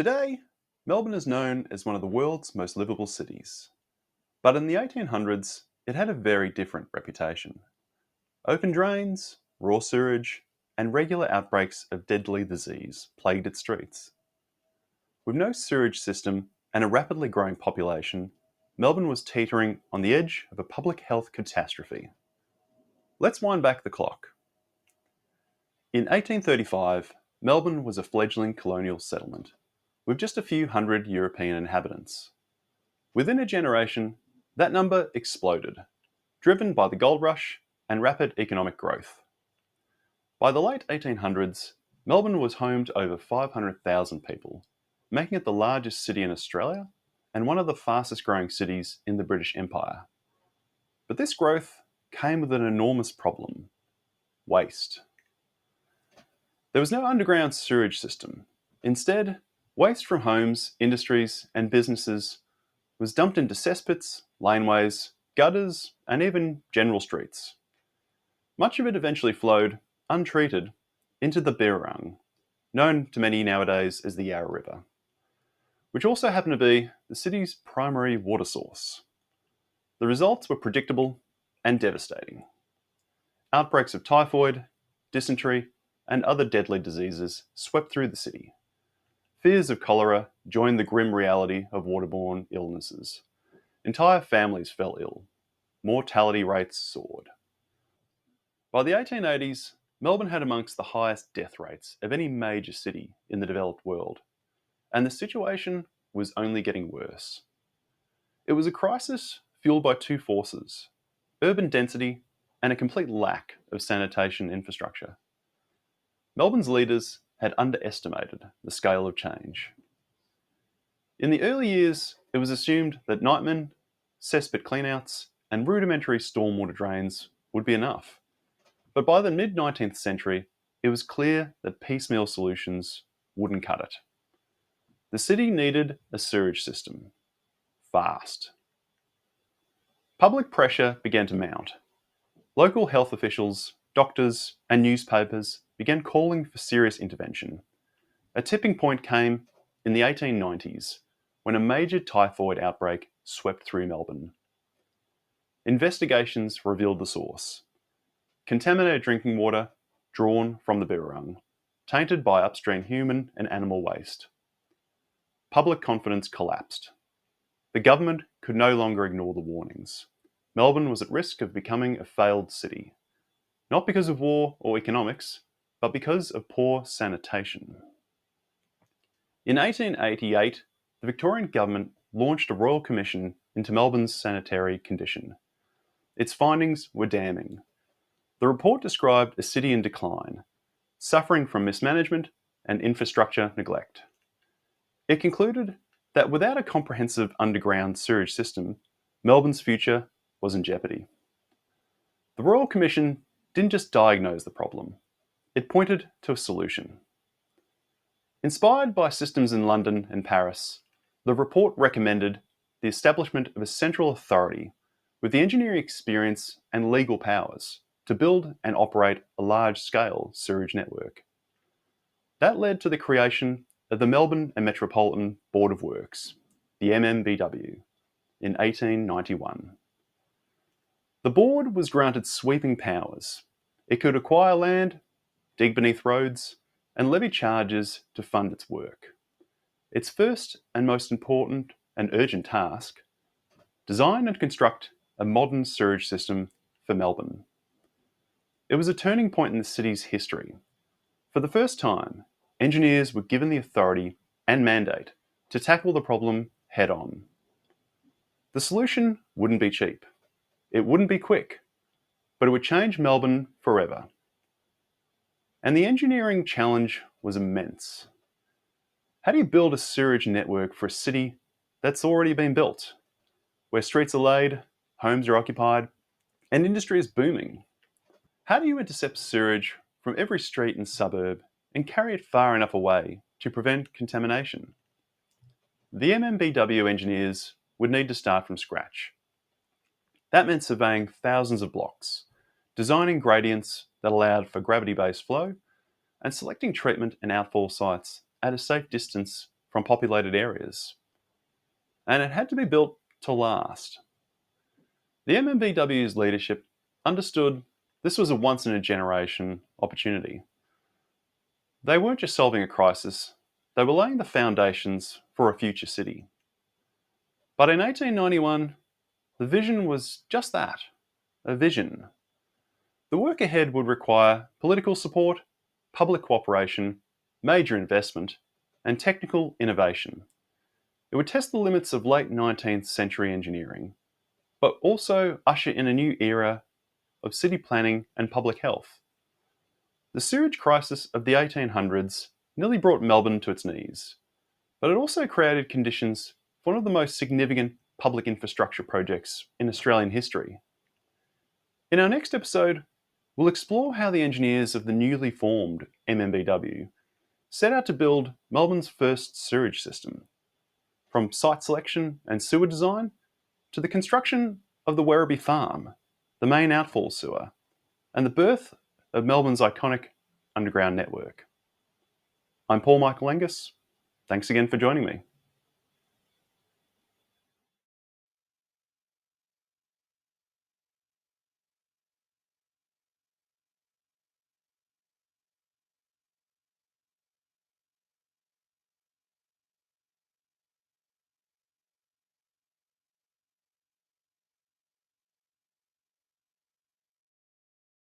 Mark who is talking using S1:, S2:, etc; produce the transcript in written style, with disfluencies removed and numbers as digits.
S1: Today, Melbourne is known as one of the world's most livable cities. But in the 1800s, it had a very different reputation. Open drains, raw sewage, and regular outbreaks of deadly disease plagued its streets. With no sewage system and a rapidly growing population, Melbourne was teetering on the edge of a public health catastrophe. Let's wind back the clock. In 1835, Melbourne was a fledgling colonial settlement, with just a few hundred European inhabitants. Within a generation, that number exploded, driven by the gold rush and rapid economic growth. By the late 1800s, Melbourne was home to over 500,000 people, making it the largest city in Australia and one of the fastest growing cities in the British Empire. But this growth came with an enormous problem: waste. There was no underground sewage system. Instead, waste from homes, industries, and businesses was dumped into cesspits, laneways, gutters, and even general streets. Much of it eventually flowed, untreated, into the Birrarung, known to many nowadays as the Yarra River, which also happened to be the city's primary water source. The results were predictable and devastating. Outbreaks of typhoid, dysentery, and other deadly diseases swept through the city. Fears of cholera joined the grim reality of waterborne illnesses. Entire families fell ill. Mortality rates soared. By the 1880s, Melbourne had amongst the highest death rates of any major city in the developed world, and the situation was only getting worse. It was a crisis fueled by two forces: urban density and a complete lack of sanitation infrastructure. Melbourne's leaders had underestimated the scale of change. In the early years, it was assumed that nightmen, cesspit cleanouts, and rudimentary stormwater drains would be enough. But by the mid-19th century, it was clear that piecemeal solutions wouldn't cut it. The city needed a sewage system. Fast. Public pressure began to mount. Local health officials, doctors, and newspapers began calling for serious intervention. A tipping point came in the 1890s when a major typhoid outbreak swept through Melbourne. Investigations revealed the source: contaminated drinking water drawn from the Birrarung, tainted by upstream human and animal waste. Public confidence collapsed. The government could no longer ignore the warnings. Melbourne was at risk of becoming a failed city, not because of war or economics, but because of poor sanitation. In 1888, the Victorian government launched a royal commission into Melbourne's sanitary condition. Its findings were damning. The report described a city in decline, suffering from mismanagement and infrastructure neglect. It concluded that without a comprehensive underground sewage system, Melbourne's future was in jeopardy. The Royal Commission didn't just diagnose the problem, it pointed to a solution. Inspired by systems in London and Paris, the report recommended the establishment of a central authority with the engineering experience and legal powers to build and operate a large-scale sewage network. That led to the creation of the Melbourne and Metropolitan Board of Works, the MMBW, in 1891. The board was granted sweeping powers. It could acquire land, dig beneath roads, and levy charges to fund its work. Its first and most important and urgent task: design and construct a modern sewage system for Melbourne. It was a turning point in the city's history. For the first time, engineers were given the authority and mandate to tackle the problem head on. The solution wouldn't be cheap. It wouldn't be quick, but it would change Melbourne forever. And the engineering challenge was immense. How do you build a sewage network for a city that's already been built, where streets are laid, homes are occupied, and industry is booming? How do you intercept sewage from every street and suburb and carry it far enough away to prevent contamination? The MMBW engineers would need to start from scratch. That meant surveying thousands of blocks, designing gradients that allowed for gravity-based flow, and selecting treatment and outfall sites at a safe distance from populated areas. And it had to be built to last. The MMBW's leadership understood this was a once-in-a-generation opportunity. They weren't just solving a crisis, they were laying the foundations for a future city. But in 1891, the vision was just that, a vision. The work ahead would require political support, public cooperation, major investment, and technical innovation. It would test the limits of late 19th century engineering, but also usher in a new era of city planning and public health. The sewage crisis of the 1800s nearly brought Melbourne to its knees, but it also created conditions for one of the most significant public infrastructure projects in Australian history. In our next episode, we'll explore how the engineers of the newly formed MMBW set out to build Melbourne's first sewage system, from site selection and sewer design to the construction of the Werribee Farm, the main outfall sewer, and the birth of Melbourne's iconic underground network. I'm Paul Michael Angus. Thanks again for joining me.